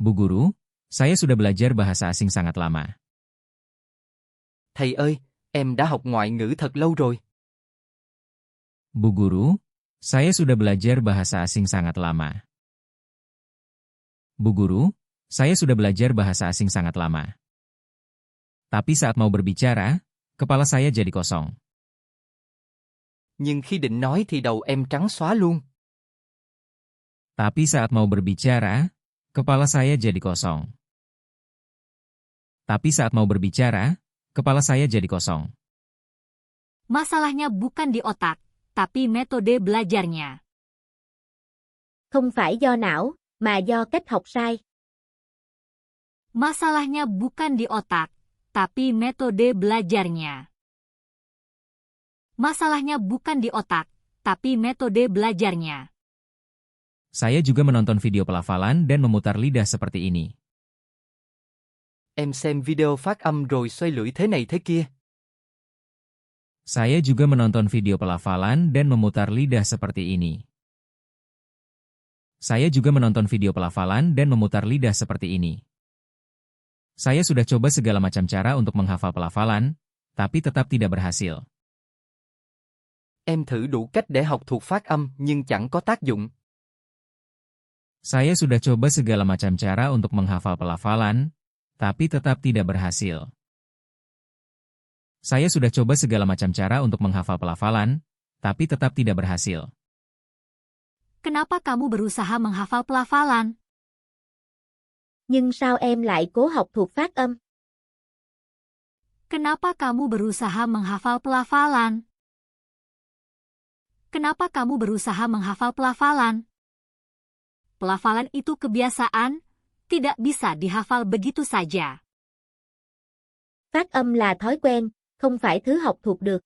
Bu guru, saya sudah belajar bahasa asing sangat lama. Thầy ơi, em đã học ngoại ngữ thật lâu rồi. Bu guru, saya sudah belajar bahasa asing sangat lama. Bu guru, saya sudah belajar bahasa asing sangat lama. Tapi saat mau berbicara, kepala saya jadi kosong. Nhưng khi định nói thì đầu em trắng xóa luôn. Tapi saat mau berbicara, kepala saya jadi kosong. Tapi saat mau berbicara, kepala saya jadi kosong. Masalahnya bukan di otak, tapi metode belajarnya. Không phải do não, mà do cách học sai. Masalahnya bukan di otak, tapi metode belajarnya. Masalahnya bukan di otak, tapi metode belajarnya. Saya juga menonton video pelafalan dan memutar lidah seperti ini. Em xem video phát âm rồi xoay lưỡi thế này thế kia. Saya juga menonton video pelafalan dan memutar lidah seperti ini. Saya juga menonton video pelafalan dan memutar lidah seperti ini. Saya sudah coba segala macam cara untuk menghafal pelafalan, tapi tetap tidak berhasil. Em thử đủ cách để học thuộc phát âm nhưng chẳng có tác dụng. Saya sudah coba segala macam cara untuk menghafal pelafalan, tapi tetap tidak berhasil. Saya sudah coba segala macam cara untuk menghafal pelafalan, tapi tetap tidak berhasil. Kenapa kamu berusaha menghafal pelafalan? Nhưng sao em lại cố học thuộc phát âm? Kenapa kamu berusaha menghafal pelafalan? Kenapa kamu berusaha menghafal pelafalan? Pelafalan itu kebiasaan, tidak bisa dihafal begitu saja. Phát âm là thói quen, không phải thứ học thuộc được.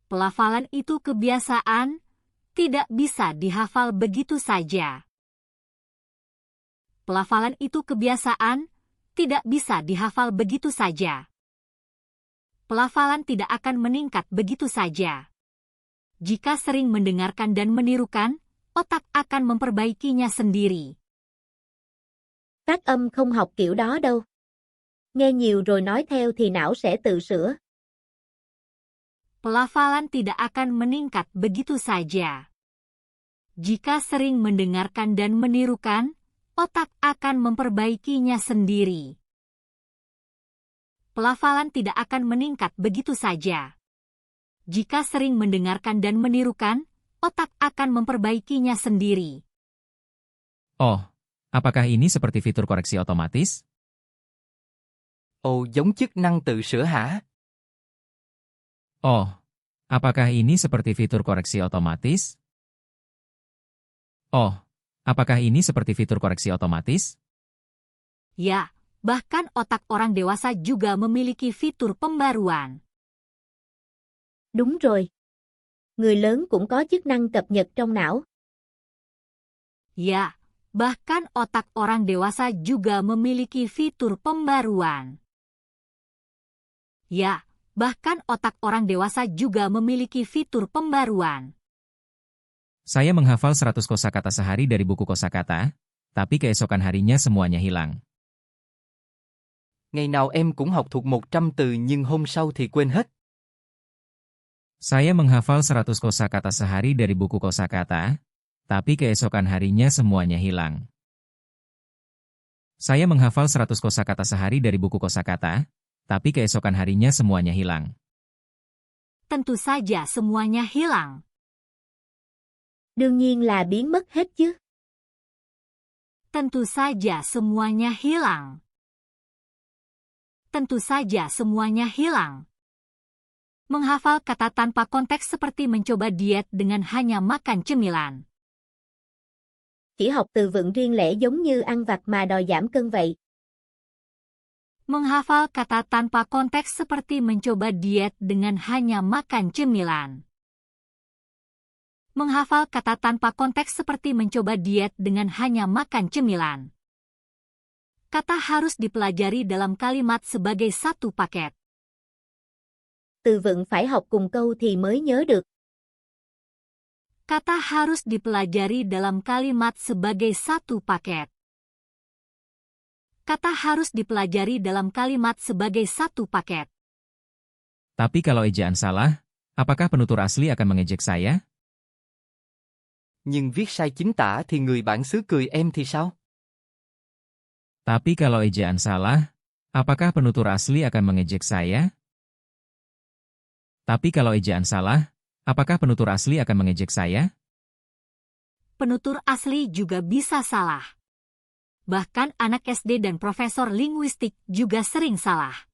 Pelafalan itu kebiasaan, tidak bisa dihafal begitu saja. Pelafalan itu kebiasaan, tidak bisa dihafal begitu saja. Pelafalan tidak akan meningkat begitu saja. Jika sering mendengarkan dan menirukan, otak akan memperbaikinya sendiri. Phát âm không học kiểu đó đâu. Nghe nhiều rồi nói theo thì não sẽ tự sửa. Pelafalan tidak akan meningkat begitu saja. Jika sering mendengarkan dan menirukan, otak akan memperbaikinya sendiri. Pelafalan tidak akan meningkat begitu saja. Jika sering mendengarkan dan menirukan, otak akan memperbaikinya sendiri. Oh, apakah ini seperti fitur koreksi otomatis? Ồ, giống chức năng tự sửa hả? Oh, apakah ini seperti fitur koreksi otomatis? Oh, apakah ini seperti fitur koreksi otomatis? Ya, bahkan otak orang dewasa juga memiliki fitur pembaruan. Đúng rồi. Người lớn cũng có chức năng cập nhật trong não. Ya, bahkan otak orang dewasa juga memiliki fitur pembaruan. Ya, bahkan otak orang dewasa juga memiliki fitur pembaruan. Saya menghafal 100 kosakata sehari dari buku kosakata, tapi keesokan harinya semuanya hilang. Ngày nào em cũng học thuộc 100 từ nhưng hôm sau thì quên hết. Saya menghafal 100 kosakata sehari dari buku kosakata, tapi keesokan harinya semuanya hilang. Saya menghafal 100 kosakata sehari dari buku kosakata, tapi keesokan harinya semuanya hilang. Tentu saja semuanya hilang. Đương nhiên là biến mất hết chứ. Tentu saja semuanya hilang. Tentu saja semuanya hilang. Menghafal kata tanpa konteks seperti mencoba diet dengan hanya makan cemilan. Chỉ học từ vựng riêng lẻ giống như ăn vặt mà đòi giảm cân vậy. Menghafal kata tanpa konteks seperti mencoba diet dengan hanya makan cemilan. Menghafal kata tanpa konteks seperti mencoba diet dengan hanya makan cemilan. Kata harus dipelajari dalam kalimat sebagai satu paket. Từ vựng phải học cùng câu thì mới nhớ được. Kata harus dipelajari dalam kalimat sebagai satu paket. Kata harus dipelajari dalam kalimat sebagai satu paket. Tapi kalau ejaan salah, apakah penutur asli akan mengejek saya? Nhưng viết sai chính tả thì người bản xứ cười em thì sao? Tapi kalau ejaan salah, apakah penutur asli akan mengejek saya? Tapi kalau ejaan salah, apakah penutur asli akan mengejek saya? Penutur asli juga bisa salah. Bahkan anak SD dan profesor linguistik juga sering salah.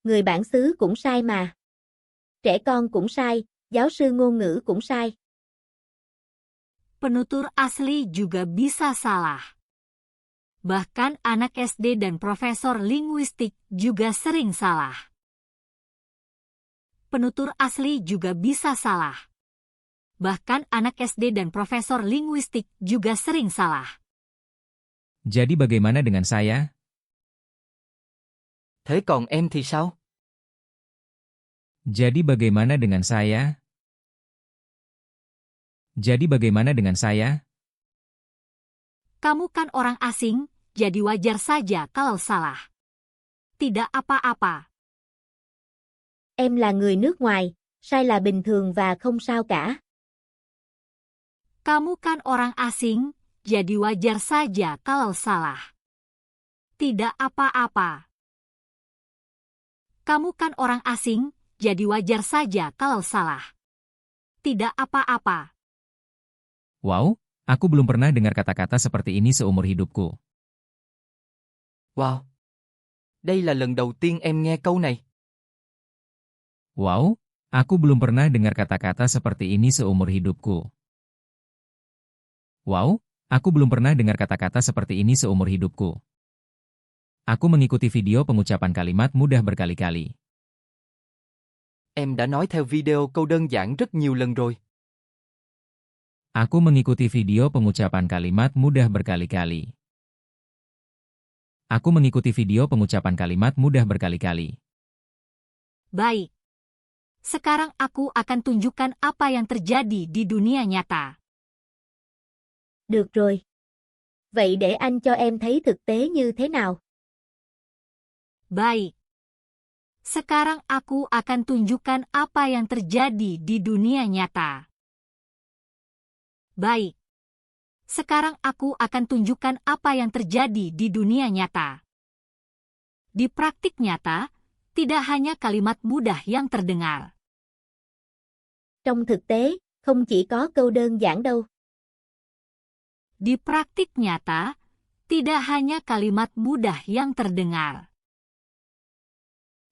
Người bản xứ cũng sai mà. Trẻ con cũng sai, giáo sư ngôn ngữ cũng sai. Penutur asli juga bisa salah. Bahkan anak SD dan profesor linguistik juga sering salah. Penutur asli juga bisa salah. Bahkan anak SD dan profesor linguistik juga sering salah. Jadi bagaimana dengan saya? Thế còn em thì sao? Jadi bagaimana dengan saya? Jadi bagaimana dengan saya? Kamu kan orang asing, jadi wajar saja kalau salah. Tidak apa-apa. Em là người nước ngoài, sai là bình thường và không sao cả. Kamu kan orang asing, jadi wajar saja kalau salah. Tidak apa-apa. Kamu kan orang asing, jadi wajar saja kalau salah. Tidak apa-apa. Wow, aku belum pernah dengar kata-kata seperti ini seumur hidupku. Wow! Đây là lần đầu tiên em nghe câu này. Wow, aku belum pernah dengar kata-kata seperti ini seumur hidupku. Wow, aku belum pernah dengar kata-kata seperti ini seumur hidupku. Aku mengikuti video pengucapan kalimat mudah berkali-kali. Em đã nói theo video câu đơn giản rất nhiều lần rồi. Aku mengikuti video pengucapan kalimat mudah berkali-kali. Aku mengikuti video pengucapan kalimat mudah berkali-kali. Baik. Sekarang aku akan tunjukkan apa yang terjadi di dunia nyata. Được rồi. Vậy để anh cho em thấy thực tế như thế nào. Baik. Sekarang aku akan tunjukkan apa yang terjadi di dunia nyata. Baik. Sekarang aku akan tunjukkan apa yang terjadi di dunia nyata. Di praktik nyata, tidak hanya kalimat mudah yang terdengar. Trong thực tế, không chỉ có câu đơn giản đâu. Di praktik nyata, tidak hanya kalimat mudah yang terdengar.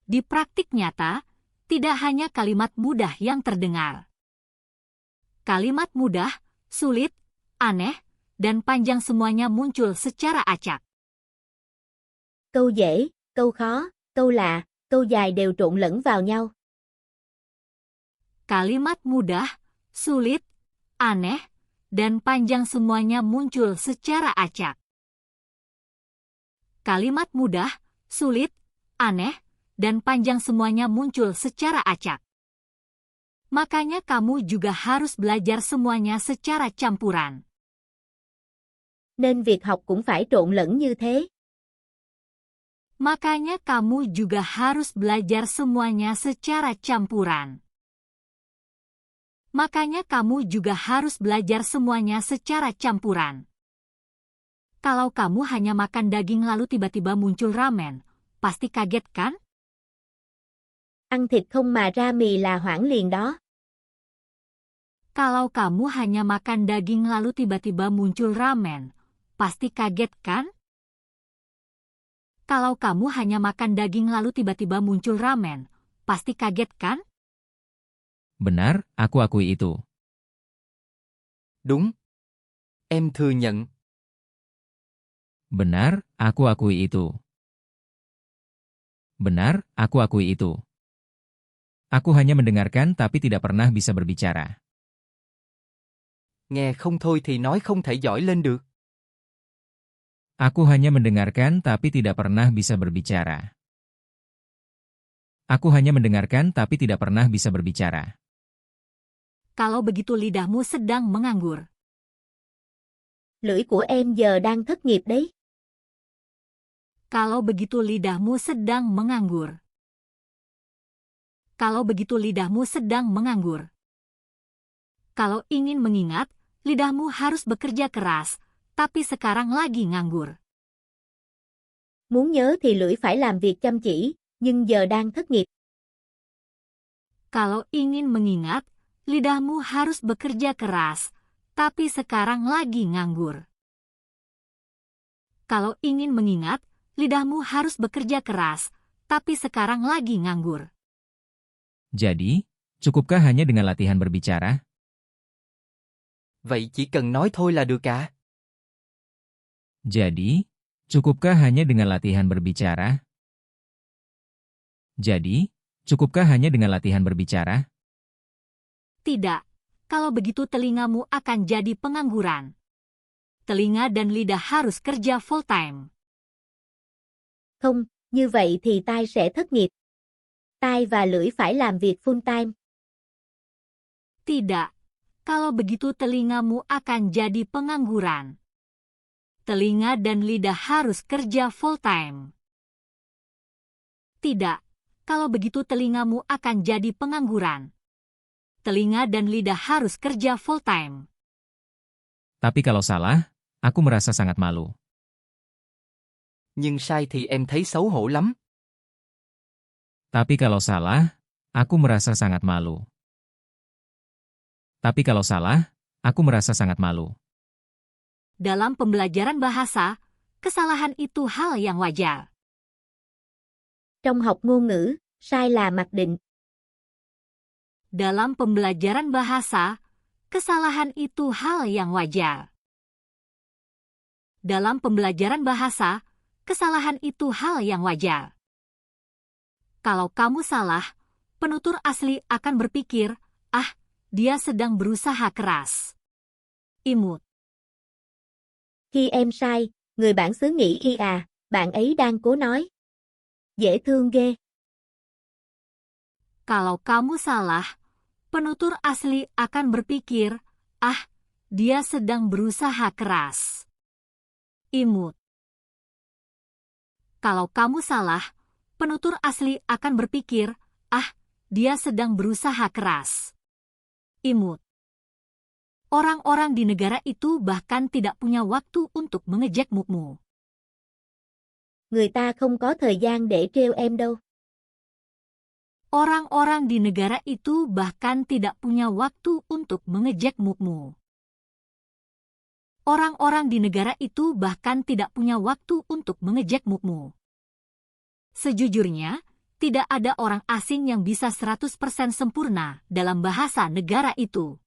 Di praktik nyata, tidak hanya kalimat mudah yang terdengar. Kalimat mudah, sulit, aneh, dan panjang semuanya muncul secara acak. Câu dễ, câu khó, câu lạ, câu dài đều trộn lẫn vào nhau. Kalimat mudah, sulit, aneh, dan panjang semuanya muncul secara acak. Kalimat mudah, sulit, aneh, dan panjang semuanya muncul secara acak. Makanya kamu juga harus belajar semuanya secara campuran. Nên việc học cũng phải trộn lẫn như thế. Makanya kamu juga harus belajar semuanya secara campuran. Makanya kamu juga harus belajar semuanya secara campuran. Kalau kamu hanya makan daging lalu tiba-tiba muncul ramen, pasti kaget kan? Ăn thịt không mà ra mì là hoảng liền đó. Kalau kamu hanya makan daging lalu tiba-tiba muncul ramen, pasti kaget kan? Kalau kamu hanya makan daging lalu tiba-tiba muncul ramen, pasti kaget kan? Benar, aku akui itu. Đúng. Em thừa nhận. Benar, aku akui itu. Benar, aku akui itu. Aku hanya mendengarkan tapi tidak pernah bisa berbicara. Nghe không thôi thì nói không thể giỏi lên được. Aku hanya mendengarkan tapi tidak pernah bisa berbicara. Aku hanya mendengarkan tapi tidak pernah bisa berbicara. Kalau begitu lidahmu sedang menganggur. Lưỡi của em giờ đang thất nghiệp đấy. Kalau begitu lidahmu sedang menganggur. Kalau begitu lidahmu sedang menganggur. Kalau ingin mengingat, lidahmu harus bekerja keras, tapi sekarang lagi nganggur. Muốn nhớ thì lưỡi phải làm việc chăm chỉ, nhưng giờ đang thất nghiệp. Kalau ingin mengingat, lidahmu harus bekerja keras, tapi sekarang lagi nganggur. Kalau ingin mengingat, lidahmu harus bekerja keras, tapi sekarang lagi nganggur. Jadi, cukupkah hanya dengan latihan berbicara? Vậy chỉ cần nói thôi là được à? Jadi, cukupkah hanya dengan latihan berbicara? Jadi, cukupkah hanya dengan latihan berbicara? Tidak. Kalau begitu telingamu akan jadi pengangguran. Telinga dan lidah harus kerja full time. Không, như vậy thì tai sẽ thất nghiệp. Tai và lưỡi phải làm việc full time. Tidak. Kalau begitu telingamu akan jadi pengangguran. Telinga dan lidah harus kerja full time. Tidak. Kalau begitu telingamu akan jadi pengangguran. Telinga dan lidah harus kerja full time. Tapi kalau salah, aku merasa sangat malu. Nhưng sai thì em thấy xấu hổ lắm. Tapi kalau salah, aku merasa sangat malu. Tapi kalau salah, aku merasa sangat malu. Dalam pembelajaran bahasa, kesalahan itu hal yang wajar. Trong học ngôn ngữ, sai là mặc định. Dalam pembelajaran bahasa, kesalahan itu hal yang wajar. Dalam pembelajaran bahasa, kesalahan itu hal yang wajar. Kalau kamu salah, penutur asli akan berpikir, "Ah, dia sedang berusaha keras." Imut. Khi em sai, người bản xứ nghĩ bạn ấy đang cố nói. Dễ thương ghê. Kalau kamu salah, penutur asli akan berpikir, "Ah, dia sedang berusaha keras." Imut. Kalau kamu salah, penutur asli akan berpikir, "Ah, dia sedang berusaha keras." Imut. Orang-orang di negara itu bahkan tidak punya waktu untuk mengejek mukmu. Người ta không có thời gian để trêu em đâu. Orang-orang di negara itu bahkan tidak punya waktu untuk mengejek mukmu. Orang-orang di negara itu bahkan tidak punya waktu untuk mengejek mukmu. Sejujurnya, tidak ada orang asing yang bisa 100% sempurna dalam bahasa negara itu.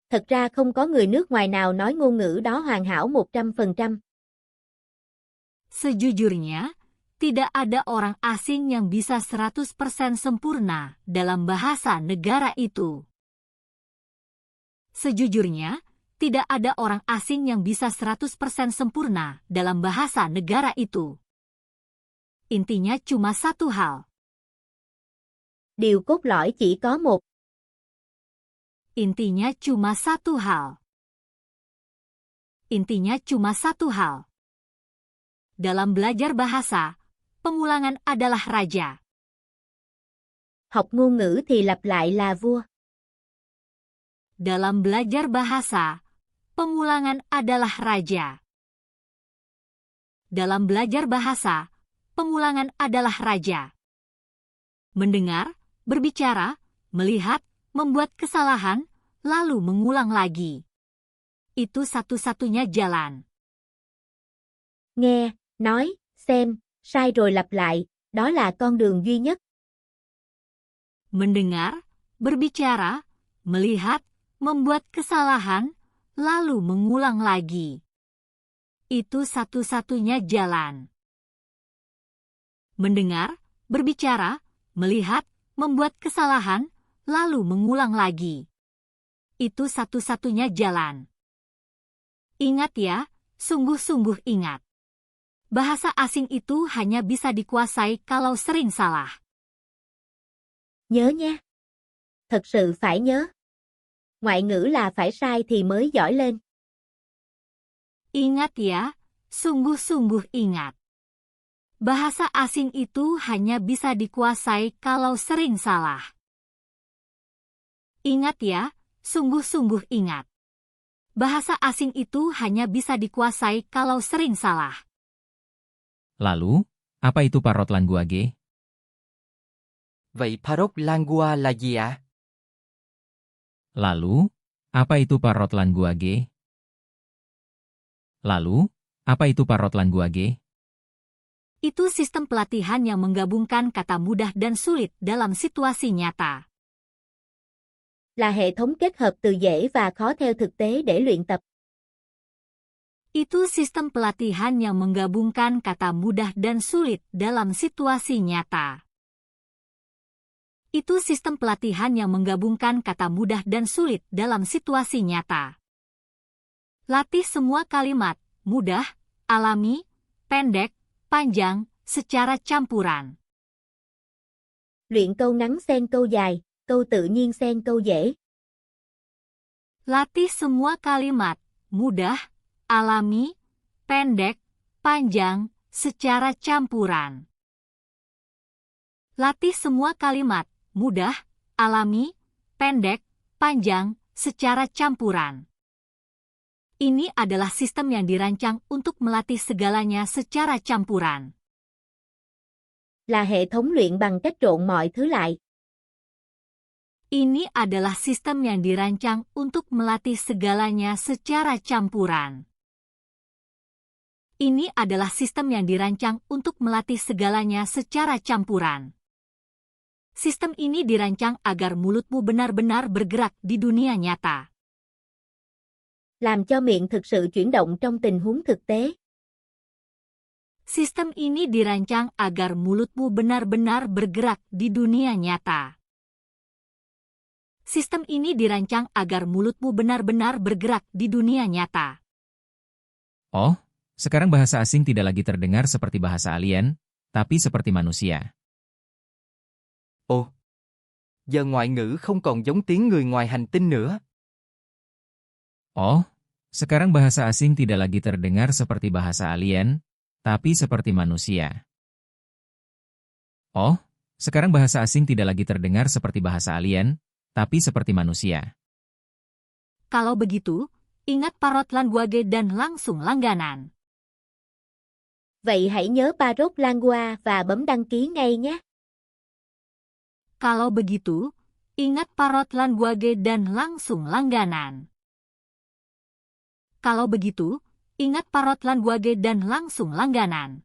Thật ra không có người nước ngoài nào nói ngôn ngữ đó hoàn hảo 100%. Sejujurnya, tidak ada orang asing yang bisa 100% sempurna dalam bahasa negara itu. Sejujurnya, tidak ada orang asing yang bisa 100% sempurna dalam bahasa negara itu. Intinya cuma satu hal. Điều cốt lõi chỉ có một. Intinya cuma satu hal. Intinya cuma satu hal. Dalam belajar bahasa, pengulangan adalah raja. Học ngôn ngữ thì lặp lại là vua. Dalam belajar bahasa, pengulangan adalah raja. Dalam belajar bahasa, pengulangan adalah raja. Mendengar, berbicara, melihat, membuat kesalahan, lalu mengulang lagi. Itu satu-satunya jalan. Nghe, nói, xem, sai rồi lặp lại, đó là con đường duy nhất. Mendengar, berbicara, melihat, membuat kesalahan, lalu mengulang lagi. Itu satu-satunya jalan. Mendengar, berbicara, melihat, membuat kesalahan, lalu mengulang lagi. Itu satu-satunya jalan. Ingat ya, sungguh-sungguh ingat. Bahasa asing itu hanya bisa dikuasai kalau sering salah. Nhớ nhé. Thật sự phải nhớ. Ngoại ngữ là phải sai thì mới giỏi lên. Ingat ya, sungguh-sungguh ingat. Bahasa asing itu hanya bisa dikuasai kalau sering salah. Ingat ya, sungguh-sungguh ingat. Bahasa asing itu hanya bisa dikuasai kalau sering salah. Lalu, apa itu parrot language? Vậy parrot lingua là gì ạ? Lalu, apa itu parrot language? Lalu, apa itu parrot language? Itu sistem pelatihan yang menggabungkan kata mudah dan sulit dalam situasi nyata. Là hệ thống kết hợp từ dễ và khó theo thực tế để luyện tập. Itu sistem pelatihan yang menggabungkan kata mudah dan sulit dalam situasi nyata. Itu sistem pelatihan yang menggabungkan kata mudah dan sulit dalam situasi nyata. Latih semua kalimat, mudah, alami, pendek, panjang, secara campuran. Luyện câu ngắn xen câu dài, câu tự nhiên xen câu dễ. Latih semua kalimat, mudah, alami, pendek, panjang, secara campuran. Latih semua kalimat, mudah, alami, pendek, panjang, secara campuran. Ini adalah sistem yang dirancang untuk melatih segalanya secara campuran. Là hệ thống luyện bằng cách trộn mọi thứ lại. Ini adalah sistem yang dirancang untuk melatih segalanya secara campuran. Ini adalah sistem yang dirancang untuk melatih segalanya secara campuran. Sistem ini dirancang agar mulutmu benar-benar bergerak di dunia nyata. Làm cho miệng thực sự chuyển động trong tình huống thực tế. Sistem ini dirancang agar mulutmu benar-benar bergerak di dunia nyata. Sistem ini dirancang agar mulutmu benar-benar bergerak di dunia nyata. Oh, sekarang bahasa asing tidak lagi terdengar seperti bahasa alien, tapi seperti manusia. Ồ, giờ ngoại ngữ không còn giống tiếng người ngoài hành tinh nữa. Oh, sekarang bahasa asing tidak lagi terdengar seperti bahasa alien, tapi seperti manusia. Oh, sekarang bahasa asing tidak lagi terdengar seperti bahasa alien, tapi seperti manusia. Kalau begitu, ingat parrot language dan langsung langganan. Vậy hãy nhớ parrot lingua và bấm đăng ký ngay nhé. Kalau begitu, ingat parrot language dan langsung langganan. Kalau begitu, ingat parrot language dan langsung langganan.